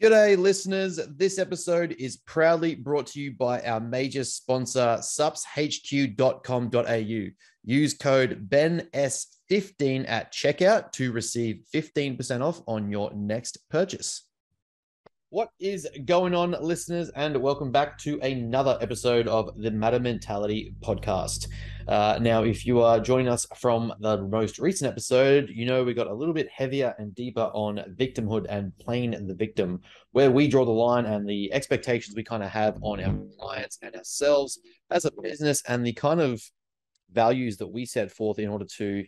G'day, listeners. This episode is proudly brought to you by our major sponsor, supshq.com.au. Use code BENS15 at checkout to receive 15% off on your next purchase. What is going on, listeners, and welcome back to another episode of the Matter Mentality podcast. Now, if you are joining us from the most recent episode, you know we got a little bit heavier and deeper on victimhood and playing the victim, where we draw the line and the expectations we kind of have on our clients and ourselves as a business, and the kind of values that we set forth in order to,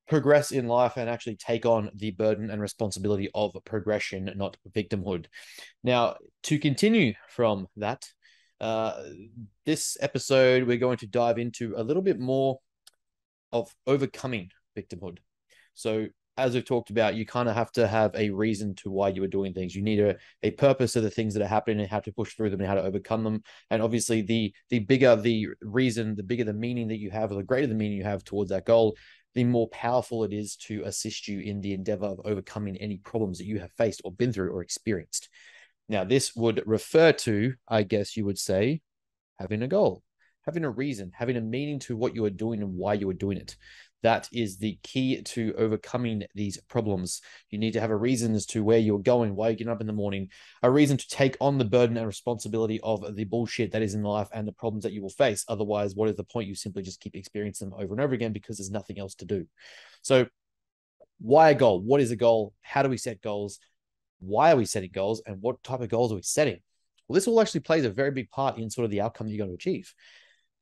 progress in life and actually take on the burden and responsibility of progression, not victimhood. Now, to continue from that, this episode, we're going to dive into a little bit more of overcoming victimhood. So, as we've talked about, you kind of have to have a reason to why you are doing things. You need a purpose of the things that are happening and how to push through them and how to overcome them. And obviously, the bigger the reason, the bigger the meaning that you have, or the greater the meaning you have towards that goal, the more powerful it is to assist you in the endeavor of overcoming any problems that you have faced or been through or experienced. Now, this would refer to, I guess you would say, having a goal, having a reason, having a meaning to what you are doing and why you are doing it. That is the key to overcoming these problems. You need to have a reason as to where you're going, why you're getting up in the morning, a reason to take on the burden and responsibility of the bullshit that is in life and the problems that you will face. Otherwise, what is the point? You simply just keep experiencing them over and over again because there's nothing else to do. So why a goal? What is a goal? How do we set goals? Why are we setting goals? And what type of goals are we setting? Well, this all actually plays a very big part in sort of the outcome that you're going to achieve.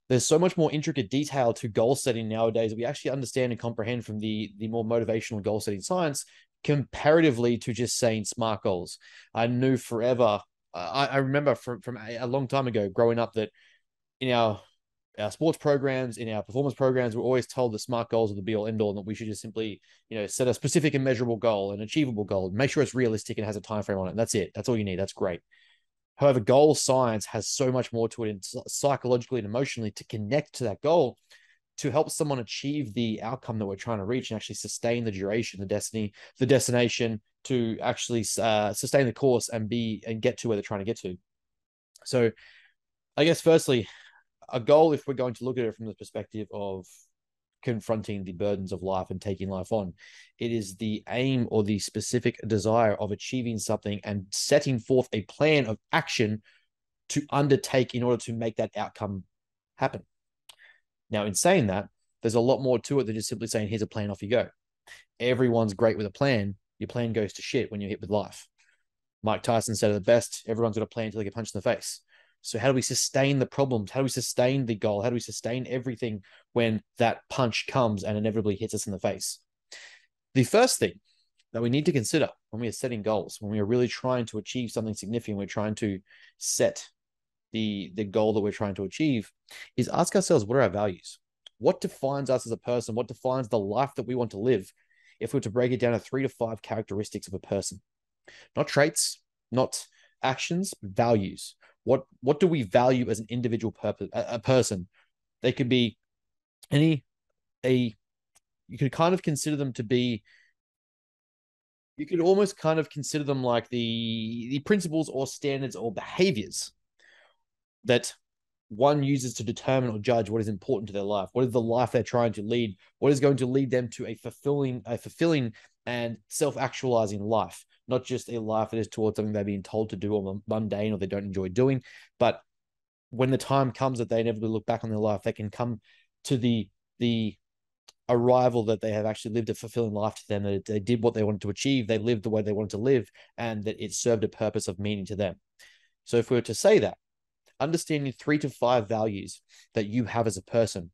There's so much more intricate detail to goal setting nowadays that we actually understand and comprehend from the more motivational goal setting science comparatively to just saying smart goals. I knew forever. I remember from a long time ago growing up that in our sports programs, in our performance programs, we're always told that smart goals are the be all end all, and that we should just simply, set a specific and measurable goal, an achievable goal, make sure it's realistic and has a time frame on it. And that's it. That's all you need. That's great. However, goal science has so much more to it psychologically and emotionally to connect to that goal to help someone achieve the outcome that we're trying to reach and actually sustain the duration, the destination to actually sustain the course and get to where they're trying to get to. So I guess firstly, a goal, if we're going to look at it from the perspective of confronting the burdens of life and taking life on, it is the aim or the specific desire of achieving something and setting forth a plan of action to undertake in order to make that outcome happen. Now, in saying that, there's a lot more to it than just simply saying, here's a plan, off you go. Everyone's great with a plan. Your plan goes to shit when you're hit with life. Mike Tyson said it the best, everyone's got a plan until they get punched in the face. So how do we sustain the problems? How do we sustain the goal? How do we sustain everything when that punch comes and inevitably hits us in the face? The first thing that we need to consider when we are setting goals, when we are really trying to achieve something significant, we're trying to set the goal that we're trying to achieve, is ask ourselves, what are our values? What defines us as a person? What defines the life that we want to live? If we were to break it down to 3 to 5 characteristics of a person, not traits, not actions, values. What do we value as an individual person? They could be you could kind of consider them to be, you could almost kind of consider them like the principles or standards or behaviors that one uses to determine or judge what is important to their life. What is the life they're trying to lead? What is going to lead them to a fulfilling and self-actualizing life? Not just a life that is towards something they're being told to do or mundane or they don't enjoy doing, but when the time comes that they inevitably look back on their life, they can come to the arrival that they have actually lived a fulfilling life to them, that they did what they wanted to achieve, they lived the way they wanted to live, and that it served a purpose of meaning to them. So if we were to say that, understanding 3 to 5 values that you have as a person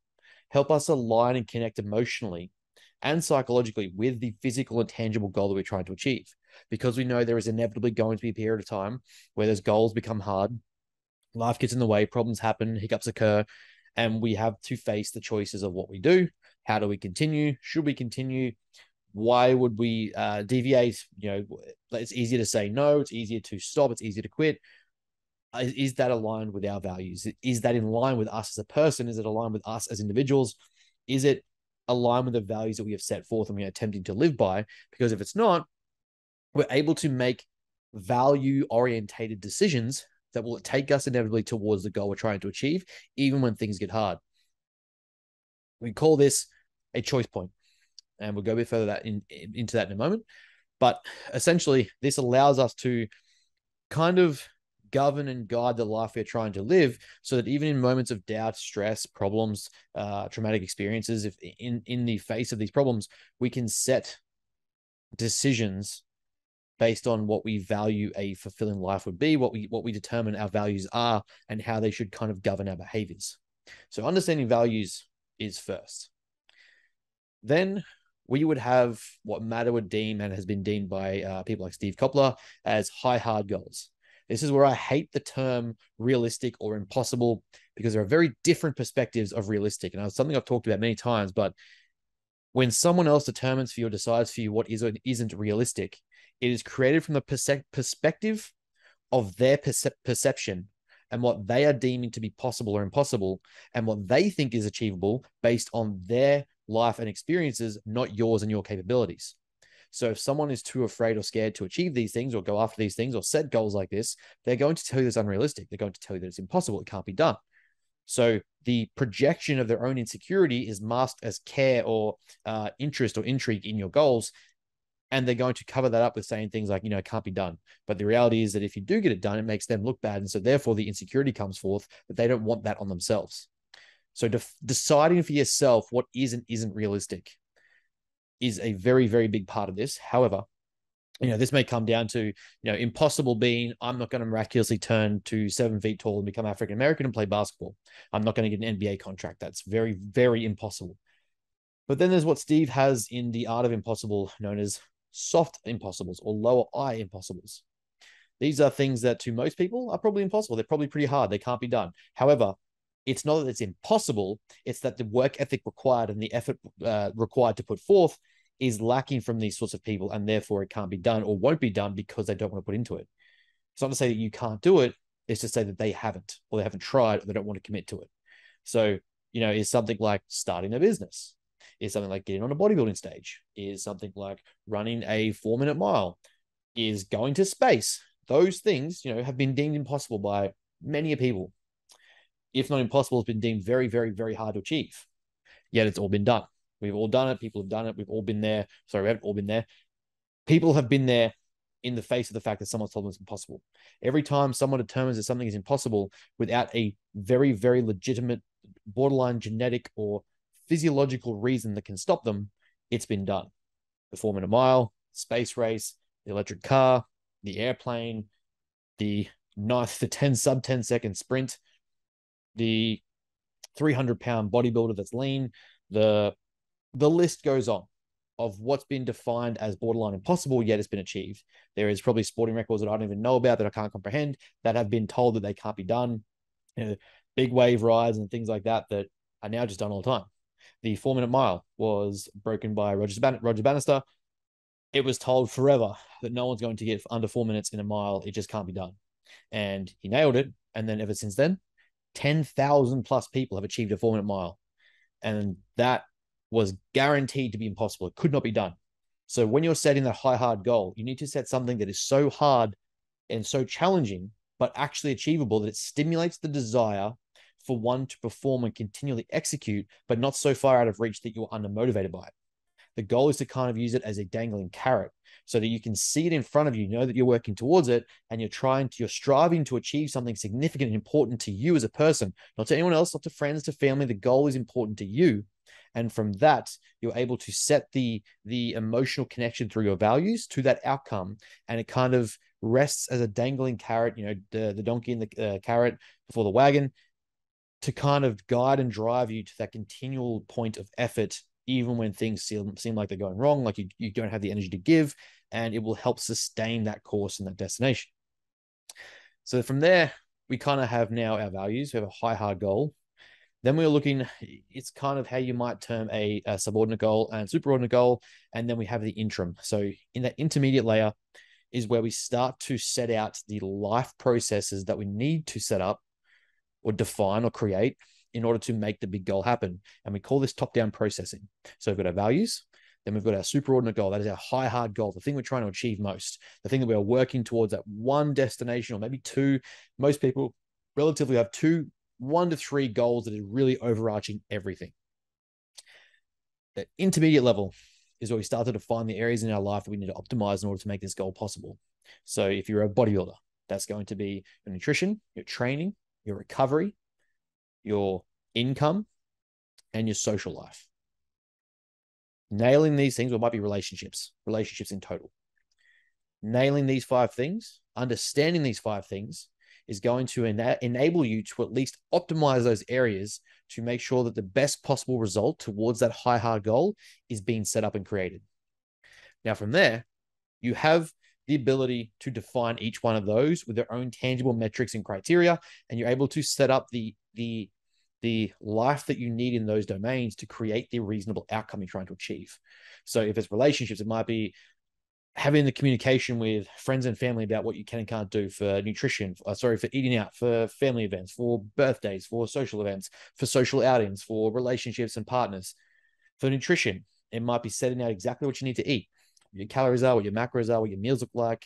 help us align and connect emotionally and psychologically with the physical and tangible goal that we're trying to achieve. Because we know there is inevitably going to be a period of time where those goals become hard, life gets in the way, problems happen, hiccups occur, and we have to face the choices of what we do. How do we continue? Should we continue? Why would we deviate? It's easier to say no. It's easier to stop. It's easier to quit. Is that aligned with our values? Is that in line with us as a person? Is it aligned with us as individuals? Is it aligned with the values that we have set forth and we are attempting to live by? Because if it's not, we're able to make value orientated decisions that will take us inevitably towards the goal we're trying to achieve, even when things get hard. We call this a choice point, and we'll go a bit further into that in a moment. But essentially, this allows us to kind of govern and guide the life we're trying to live, so that even in moments of doubt, stress, problems, traumatic experiences, if in the face of these problems, we can set decisions based on what we value a fulfilling life would be, what we determine our values are, and how they should kind of govern our behaviors. So understanding values is first. Then we would have what Matter would deem, and has been deemed by people like Steve Kopler, as high hard goals. This is where I hate the term realistic or impossible, because there are very different perspectives of realistic. And it's something I've talked about many times, but when someone else determines for you or decides for you what is or isn't realistic, it is created from the perspective of their perception and what they are deeming to be possible or impossible, and what they think is achievable based on their life and experiences, not yours and your capabilities. So if someone is too afraid or scared to achieve these things or go after these things or set goals like this, they're going to tell you it's unrealistic. They're going to tell you that it's impossible. It can't be done. So the projection of their own insecurity is masked as care or interest or intrigue in your goals. And they're going to cover that up with saying things like, it can't be done. But the reality is that if you do get it done, it makes them look bad. And so therefore the insecurity comes forth, that they don't want that on themselves. So deciding for yourself what is and isn't realistic is a very, very big part of this. However, this may come down to, impossible being, I'm not going to miraculously turn to 7 feet tall and become African-American and play basketball. I'm not going to get an NBA contract. That's very, very impossible. But then there's what Steve has in The Art of Impossible known as soft impossibles or lower I impossibles. These are things that to most people are probably impossible. They're probably pretty hard. They can't be done. However, it's not that it's impossible. It's that the work ethic required and the effort required to put forth is lacking from these sorts of people, and therefore it can't be done or won't be done because they don't want to put into it. It's not to say that you can't do it. It's to say that they haven't, or they haven't tried, or they don't want to commit to it. So, is something like starting a business, is something like getting on a bodybuilding stage, is something like running a 4-minute mile, is going to space. Those things, have been deemed impossible by many people. If not impossible, it's been deemed very, very, very hard to achieve. Yet it's all been done. We've all done it. People have done it. We've all been there. Sorry, we haven't all been there. People have been there in the face of the fact that someone's told them it's impossible. Every time someone determines that something is impossible without a very, very legitimate, borderline genetic or physiological reason that can stop them, it's been done. The 4-minute mile, space race, the electric car, the airplane, the 10 sub-10 second sprint, the 300-pound bodybuilder that's lean, the list goes on of what's been defined as borderline impossible, yet it's been achieved. There is probably sporting records that I don't even know about, that I can't comprehend, that have been told that they can't be done. Big wave rides and things like that are now just done all the time. The 4-minute mile was broken by Roger Bannister. It was told forever that no one's going to get under 4 minutes in a mile. It just can't be done. And he nailed it. And then ever since then, 10,000 plus people have achieved a 4-minute mile. And that was guaranteed to be impossible. It could not be done. So when you're setting that high, hard goal, you need to set something that is so hard and so challenging, but actually achievable, that it stimulates the desire for one to perform and continually execute, but not so far out of reach that you're undermotivated by it. The goal is to kind of use it as a dangling carrot so that you can see it in front of you, know that you're working towards it, and you're striving to achieve something significant and important to you as a person, not to anyone else, not to friends, to family. The goal is important to you. And from that, you're able to set the emotional connection through your values to that outcome. And it kind of rests as a dangling carrot, the donkey and the carrot before the wagon, to kind of guide and drive you to that continual point of effort, even when things seem like they're going wrong, like you don't have the energy to give, and it will help sustain that course and that destination. So from there, we kind of have now our values. We have a high, hard goal. Then we're looking, it's kind of how you might term a subordinate goal and superordinate goal. And then we have the interim. So in that intermediate layer is where we start to set out the life processes that we need to set up or define or create in order to make the big goal happen. And we call this top-down processing. So we've got our values, Then we've got our superordinate goal. That is our high, hard goal, the thing we're trying to achieve most, the thing that we are working towards, that one destination or maybe two. Most people relatively have one to three goals that is really overarching everything. The intermediate level is where we start to define the areas in our life that we need to optimize in order to make this goal possible. So if you're a bodybuilder, that's going to be your nutrition, your training, your recovery, your income, and your social life. Nailing these things, or it might be relationships in total. Nailing these 5 things, understanding these 5 things is going to enable you to at least optimize those areas to make sure that the best possible result towards that high, hard goal is being set up and created. Now, from there, you have the ability to define each one of those with their own tangible metrics and criteria, and you're able to set up the life that you need in those domains to create the reasonable outcome you're trying to achieve. So if it's relationships, it might be having the communication with friends and family about what you can and can't do. For nutrition, for eating out, for family events, for birthdays, for social events, for social outings, for relationships and partners. For nutrition, it might be setting out exactly what you need to eat, what your calories are, what your macros are, what your meals look like,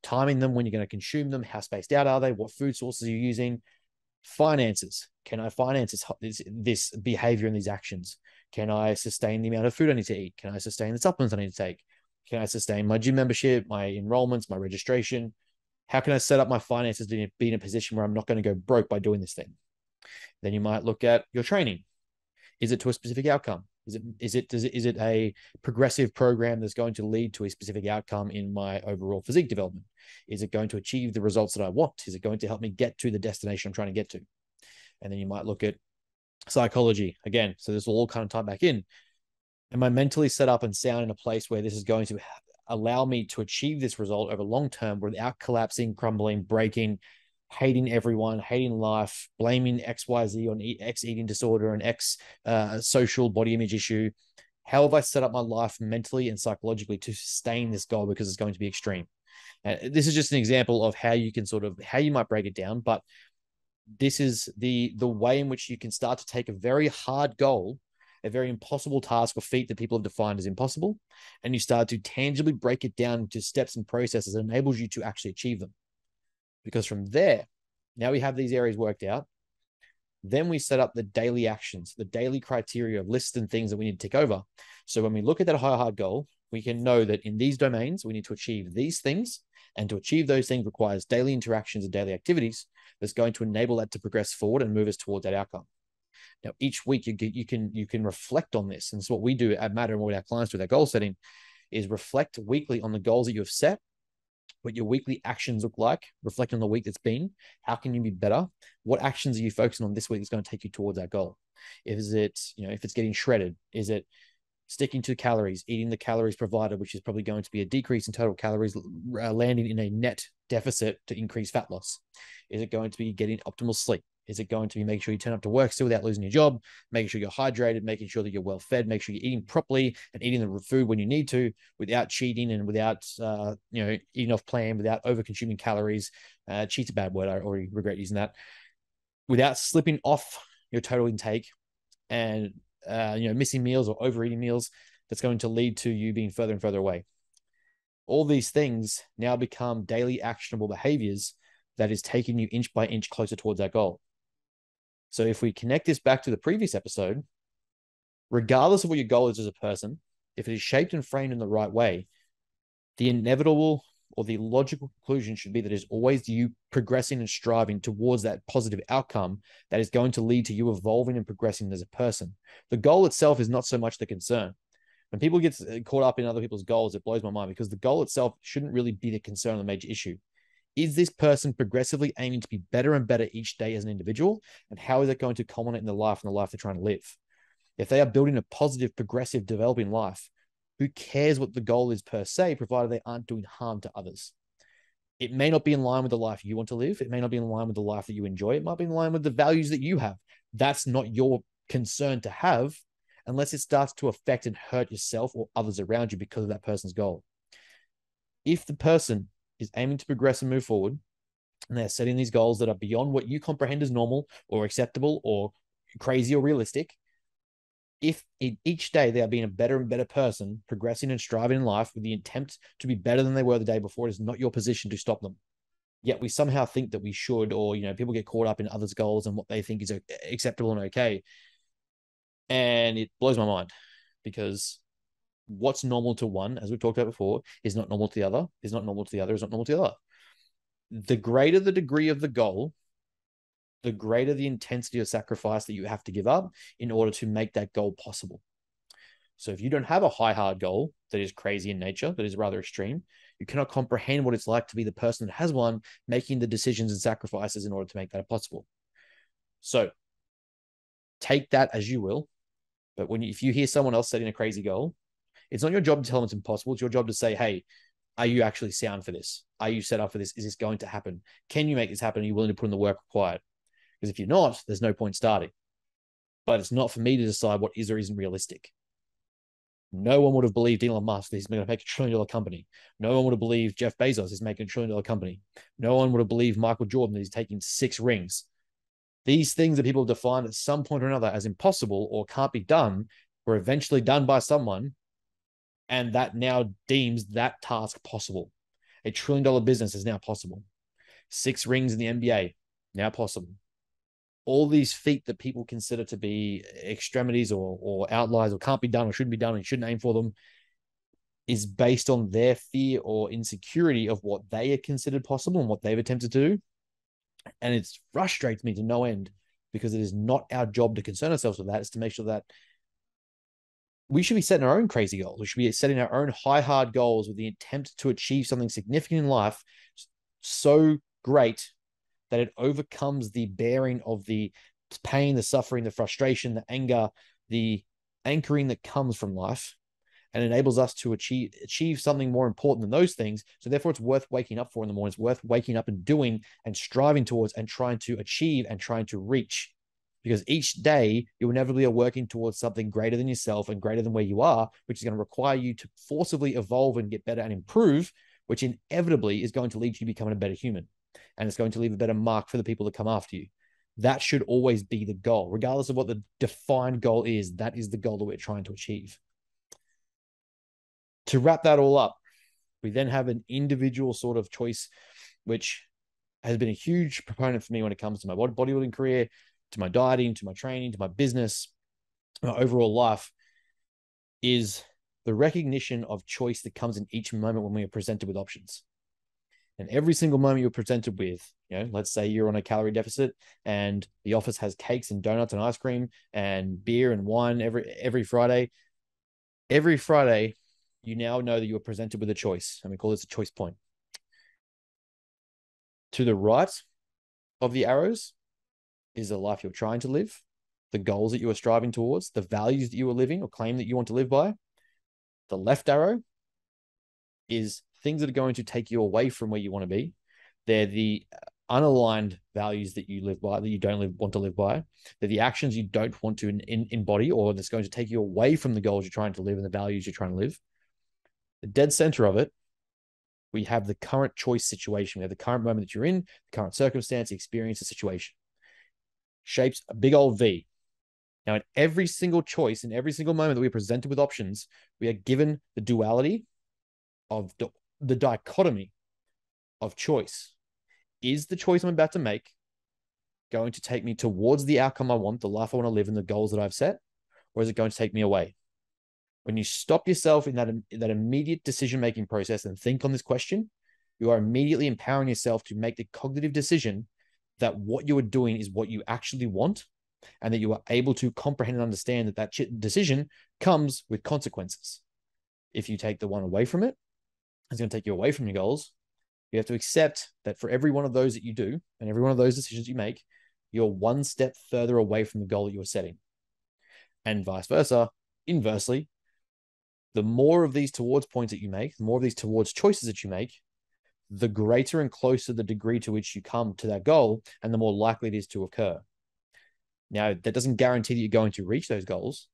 timing them, when you're going to consume them, how spaced out are they, what food sources are you using. Finances, can I finance this behavior and these actions? Can I sustain the amount of food I need to eat? Can I sustain the supplements I need to take? Can I sustain my gym membership, my enrollments, my registration? How can I set up my finances to be in a position where I'm not going to go broke by doing this thing? Then you might look at your training. Is it to a specific outcome? Is it a progressive program that's going to lead to a specific outcome in my overall physique development? Is it going to achieve the results that I want? Is it going to help me get to the destination I'm trying to get to? And then you might look at psychology again. So this will all kind of tie back in. Am I mentally set up and sound in a place where this is going to allow me to achieve this result over long term without collapsing, crumbling, breaking, hating everyone, hating life, blaming XYZ on X eating disorder and X social body image issue? How have I set up my life mentally and psychologically to sustain this goal, because it's going to be extreme? And this is just an example of how you can how you might break it down, but this is the way in which you can start to take a very hard goal, a very impossible task or feat that people have defined as impossible, and you start to tangibly break it down into steps and processes that enables you to actually achieve them. Because from there, now we have these areas worked out. Then we set up the daily actions, the daily criteria of lists and things that we need to tick over. So when we look at that high, hard goal, we can know that in these domains, we need to achieve these things. And to achieve those things requires daily interactions and daily activities that's going to enable that to progress forward and move us towards that outcome. Now, each week you can reflect on this. And it's what we do at Matter, and what our clients do with their goal setting is reflect weekly on the goals that you have set, what your weekly actions look like, reflect on the week that's been. How can you be better? What actions are you focusing on this week that's going to take you towards that goal? Is it, if it's getting shredded, is it sticking to calories, eating the calories provided, which is probably going to be a decrease in total calories, landing in a net deficit to increase fat loss? Is it going to be getting optimal sleep? Is it going to be making sure you turn up to work still without losing your job, making sure you're hydrated, making sure that you're well fed, make sure you're eating properly and eating the food when you need to without cheating and without, eating off plan, without over consuming calories? Cheat's a bad word. I already regret using that. Without slipping off your total intake and, missing meals or overeating meals, that's going to lead to you being further and further away. All these things now become daily actionable behaviors that is taking you inch by inch closer towards that goal. So if we connect this back to the previous episode, regardless of what your goal is as a person, if it is shaped and framed in the right way, the inevitable or the logical conclusion should be that it's always you progressing and striving towards that positive outcome that is going to lead to you evolving and progressing as a person. The goal itself is not so much the concern. When people get caught up in other people's goals, it blows my mind, because the goal itself shouldn't really be the concern or the major issue. Is this person progressively aiming to be better and better each day as an individual? And how is it going to culminate in the life they're trying to live? If they are building a positive, progressive, developing life, who cares what the goal is per se, provided they aren't doing harm to others? It may not be in line with the life you want to live. It may not be in line with the life that you enjoy. It might be in line with the values that you have. That's not your concern to have unless it starts to affect and hurt yourself or others around you because of that person's goal. If the person is aiming to progress and move forward, and they're setting these goals that are beyond what you comprehend as normal or acceptable or crazy or realistic, if each day they are being a better and better person, progressing and striving in life with the intent to be better than they were the day before, it is not your position to stop them. Yet we somehow think that we should, or, people get caught up in others' goals and what they think is acceptable and okay. And it blows my mind, because what's normal to one, as we've talked about before, is not normal to the other, is not normal to the other, is not normal to the other. The greater the degree of the goal, the greater the intensity of sacrifice that you have to give up in order to make that goal possible. So if you don't have a high, hard goal that is crazy in nature, that is rather extreme, you cannot comprehend what it's like to be the person that has one, making the decisions and sacrifices in order to make that possible. So take that as you will. But if you hear someone else setting a crazy goal, it's not your job to tell them it's impossible. It's your job to say, hey, are you actually sound for this? Are you set up for this? Is this going to happen? Can you make this happen? Are you willing to put in the work required? Because if you're not, there's no point starting. But it's not for me to decide what is or isn't realistic. No one would have believed Elon Musk that he's going to make $1 trillion company. No one would have believed Jeff Bezos is making $1 trillion company. No one would have believed Michael Jordan that he's taking 6 rings. These things that people define at some point or another as impossible or can't be done were eventually done by someone, and that now deems that task possible. $1 trillion business is now possible. 6 rings in the NBA, now possible. All these feats that people consider to be extremities or outliers or can't be done or shouldn't be done and shouldn't aim for them is based on their fear or insecurity of what they are considered possible and what they've attempted to do. And it frustrates me to no end, because it is not our job to concern ourselves with that. It's to make sure that we should be setting our own crazy goals. We should be setting our own high, hard goals with the intent to achieve something significant in life so great that it overcomes the bearing of the pain, the suffering, the frustration, the anger, the anchoring that comes from life, and enables us to achieve something more important than those things. So therefore, it's worth waking up for in the morning. It's worth waking up and doing and striving towards and trying to achieve and trying to reach. Because each day you inevitably are working towards something greater than yourself and greater than where you are, which is going to require you to forcibly evolve and get better and improve, which inevitably is going to lead you to becoming a better human. And it's going to leave a better mark for the people that come after you. That should always be the goal, regardless of what the defined goal is. That is the goal that we're trying to achieve. To wrap that all up, we then have an individual sort of choice, which has been a huge proponent for me when it comes to my bodybuilding career, to my dieting, to my training, to my business, my overall life, is the recognition of choice that comes in each moment when we are presented with options. And every single moment you're presented with, let's say you're on a calorie deficit and the office has cakes and donuts and ice cream and beer and wine every Friday. Every Friday, you now know that you are presented with a choice, and we call this a choice point. To the right of the arrows is the life you're trying to live, the goals that you are striving towards, the values that you are living or claim that you want to live by. The left arrow is things that are going to take you away from where you want to be. They're the unaligned values that you live by, that you don't want to live by. They're the actions you don't want to embody, or that's going to take you away from the goals you're trying to live and the values you're trying to live. The dead center of it, we have the current choice situation. We have the current moment that you're in, the current circumstance, the experience, the situation. Shapes a big old V. Now, in every single choice, in every single moment that we're presented with options, we are given the duality of the dichotomy of choice. Is the choice I'm about to make going to take me towards the outcome I want, the life I want to live, and the goals that I've set, or is it going to take me away? When you stop yourself in that immediate decision-making process and think on this question, you are immediately empowering yourself to make the cognitive decision that what you are doing is what you actually want, and that you are able to comprehend and understand that decision comes with consequences. If you take the one away from it, it's going to take you away from your goals. You have to accept that for every one of those that you do and every one of those decisions you make, you're one step further away from the goal that you're setting. And vice versa, inversely, the more of these towards points that you make, the more of these towards choices that you make, the greater and closer the degree to which you come to that goal, and the more likely it is to occur. Now, that doesn't guarantee that you're going to reach those goals,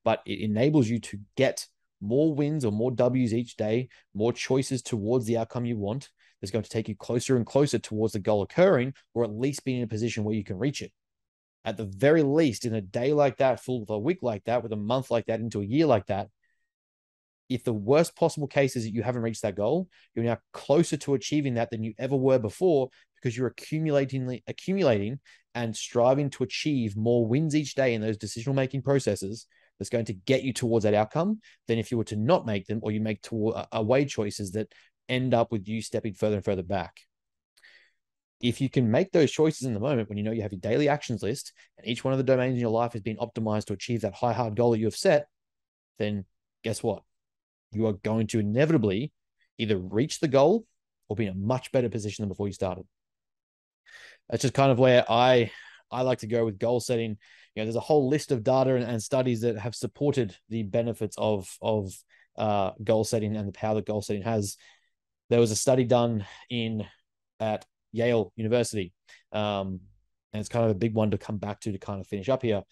but it enables you to get more wins or more W's each day, more choices towards the outcome you want. That's going to take you closer and closer towards the goal occurring, or at least being in a position where you can reach it. At the very least, in a day like that, full of a week like that, with a month like that, into a year like that, if the worst possible case is that you haven't reached that goal, you're now closer to achieving that than you ever were before, because you're accumulating and striving to achieve more wins each day in those decision making processes. That's going to get you towards that outcome than if you were to not make them, or you make away choices that end up with you stepping further and further back. If you can make those choices in the moment when you know you have your daily actions list and each one of the domains in your life has been optimized to achieve that high, hard goal that you have set, then guess what? You are going to inevitably either reach the goal or be in a much better position than before you started. That's just kind of where I like to go with goal setting. There's a whole list of data and studies that have supported the benefits of goal setting and the power that goal setting has. There was a study done at Yale University, and it's kind of a big one to come back to kind of finish up here.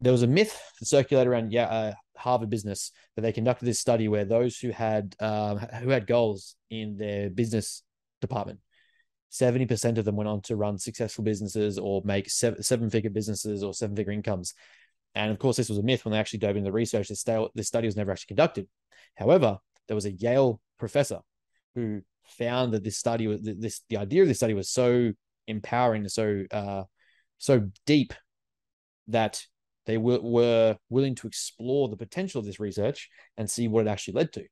There was a myth that circulated around Harvard Business that they conducted this study where those who had goals in their business department, 70% of them went on to run successful businesses or make seven-figure businesses or seven-figure incomes. And of course, this was a myth when they actually dove into the research. This study was never actually conducted. However, there was a Yale professor who found that the idea of this study was so empowering, so deep, that they were willing to explore the potential of this research and see what it actually led to.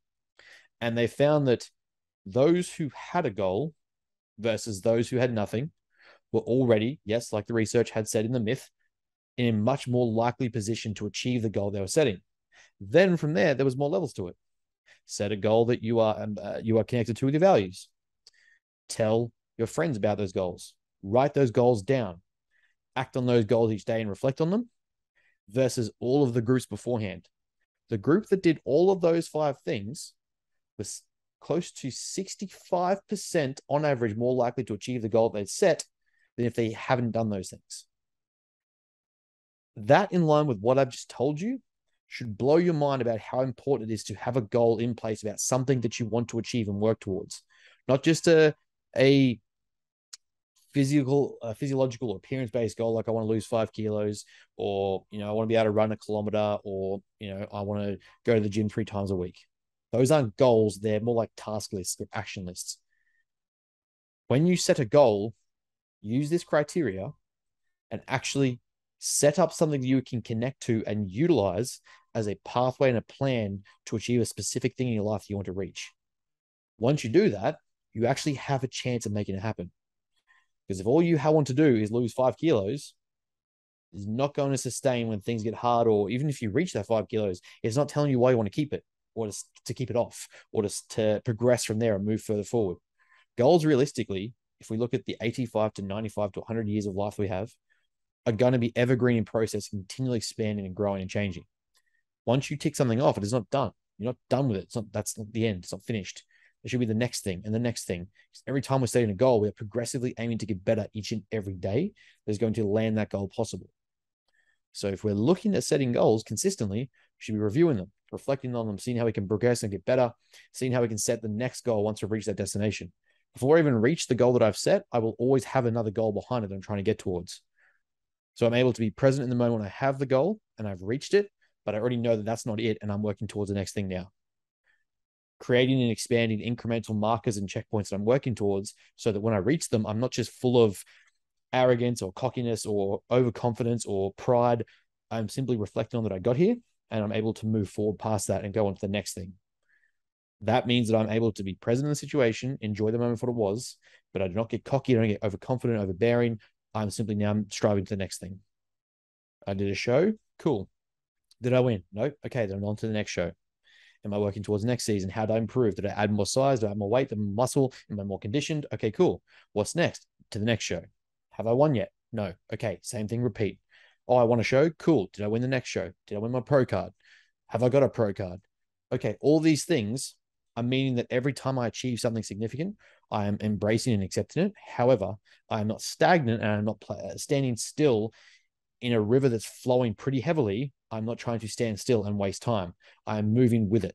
And they found that those who had a goal versus those who had nothing were already, yes, like the research had said in the myth, in a much more likely position to achieve the goal they were setting. Then from there was more levels to it. Set a goal that you are connected to with your values. Tell your friends about those goals. Write those goals down. Act on those goals each day and reflect on them, versus all of the groups beforehand. The group that did all of those 5 things was close to 65% on average more likely to achieve the goal they'd set than if they haven't done those things. That, in line with what I've just told you, should blow your mind about how important it is to have a goal in place about something that you want to achieve and work towards. Not just a physiological or appearance-based goal, like I want to lose 5 kilos, or I want to be able to run a kilometer, or I want to go to the gym 3 times a week. Those aren't goals. They're more like task lists or action lists. When you set a goal, use this criteria and actually set up something that you can connect to and utilize as a pathway and a plan to achieve a specific thing in your life that you want to reach. Once you do that, you actually have a chance of making it happen. Because if all you want to do is lose 5 kilos, is not going to sustain when things get hard, or even if you reach that 5 kilos, it's not telling you why you want to keep it, or to keep it off, or to progress from there and move further forward. Goals, realistically, if we look at the 85 to 95 to 100 years of life we have, are going to be evergreen in process, continually expanding and growing and changing. Once you tick something off, it is not done. You're not done with it. That's not the end. It's not finished. There should be the next thing and the next thing. Every time we're setting a goal, we're progressively aiming to get better each and every day. There's going to land that goal possible. So if we're looking at setting goals consistently, we should be reviewing them, reflecting on them, seeing how we can progress and get better, seeing how we can set the next goal once we've reached that destination. Before I even reach the goal that I've set, I will always have another goal behind it that I'm trying to get towards. So I'm able to be present in the moment when I have the goal and I've reached it, but I already know that that's not it, and I'm working towards the next thing now. Creating and expanding incremental markers and checkpoints that I'm working towards, so that when I reach them, I'm not just full of arrogance or cockiness or overconfidence or pride. I'm simply reflecting on that I got here, and I'm able to move forward past that and go on to the next thing. That means that I'm able to be present in the situation, enjoy the moment for what it was, but I do not get cocky, I don't get overconfident, overbearing. I'm simply now striving to the next thing. I did a show. Cool. Did I win? No. Okay, then I'm on to the next show. Am I working towards the next season? How do I improve? Did I add more size? Do I add more weight? Do I more muscle? Am I more conditioned? Okay, cool. What's next? To the next show. Have I won yet? No. Okay, same thing, repeat. Oh, I won a show? Cool. Did I win the next show? Did I win my pro card? Have I got a pro card? Okay, all these things are meaning that every time I achieve something significant, I am embracing and accepting it. However, I am not stagnant, and I'm not standing still in a river that's flowing pretty heavily. I'm not trying to stand still and waste time. I'm moving with it.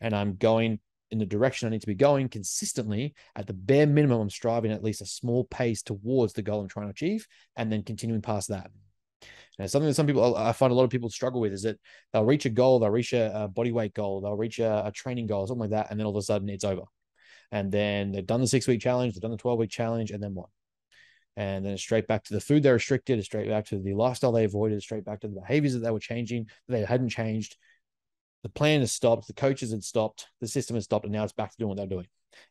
And I'm going in the direction I need to be going consistently. At the bare minimum, I'm striving at least a small pace towards the goal I'm trying to achieve, and then continuing past that. And something that some people, I find a lot of people struggle with, is that they'll reach a goal, they'll reach a body weight goal, they'll reach a training goal, something like that, and then all of a sudden it's over. And then they've done the 6-week challenge, they've done the 12-week challenge, and then what? And then it's straight back to the food they restricted, it's straight back to the lifestyle they avoided, straight back to the behaviors that they were changing, that they hadn't changed. The plan has stopped, the coaches had stopped, the system has stopped, and now it's back to doing what they're doing.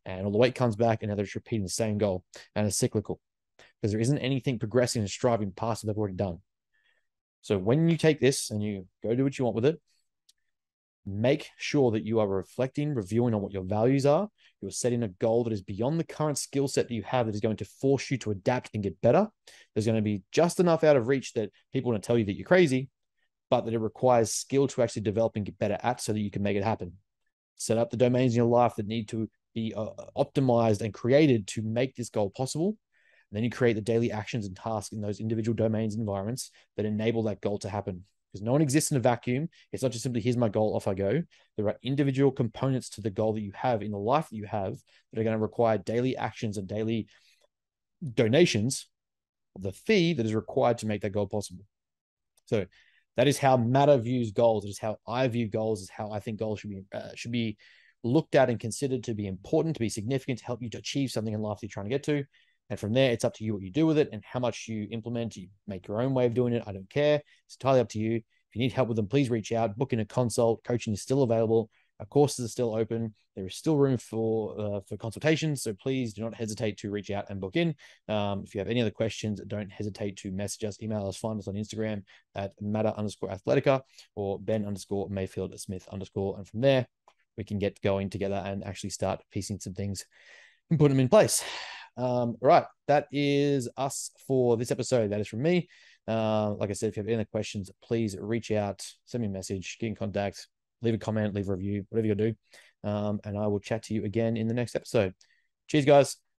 And all the weight comes back, and now they're just repeating the same goal, and it's cyclical because there isn't anything progressing and striving past what they've already done. So when you take this and you go do what you want with it, make sure that you are reflecting, reviewing on what your values are. You're setting a goal that is beyond the current skill set that you have, that is going to force you to adapt and get better. There's going to be just enough out of reach that people want to tell you that you're crazy, but that it requires skill to actually develop and get better at, so that you can make it happen. Set up the domains in your life that need to be optimized and created to make this goal possible. And then you create the daily actions and tasks in those individual domains and environments that enable that goal to happen. Because no one exists in a vacuum. It's not just simply, here's my goal, off I go. There are individual components to the goal that you have in the life that you have that are going to require daily actions and daily donations of the fee that is required to make that goal possible. So that is how Matter views goals. It is how I view goals. Is how I think goals should be looked at and considered to be important, to be significant, to help you to achieve something in life that you're trying to get to. And from there, it's up to you what you do with it and how much you implement. You make your own way of doing it. I don't care. It's entirely up to you. If you need help with them, please reach out, book in a consult. Coaching is still available. Our courses are still open. There is still room for consultations. So please do not hesitate to reach out and book in. If you have any other questions, don't hesitate to message us, email us, find us on Instagram at matter_athletica or Ben_Mayfield_Smith_. And from there, we can get going together and actually start piecing some things and put them in place. Right, that is us for this episode. That is from me. Like I said, if you have any questions, please reach out, send me a message, get in contact, leave a comment, leave a review, whatever you'll do. And I will chat to you again in the next episode. Cheers, guys.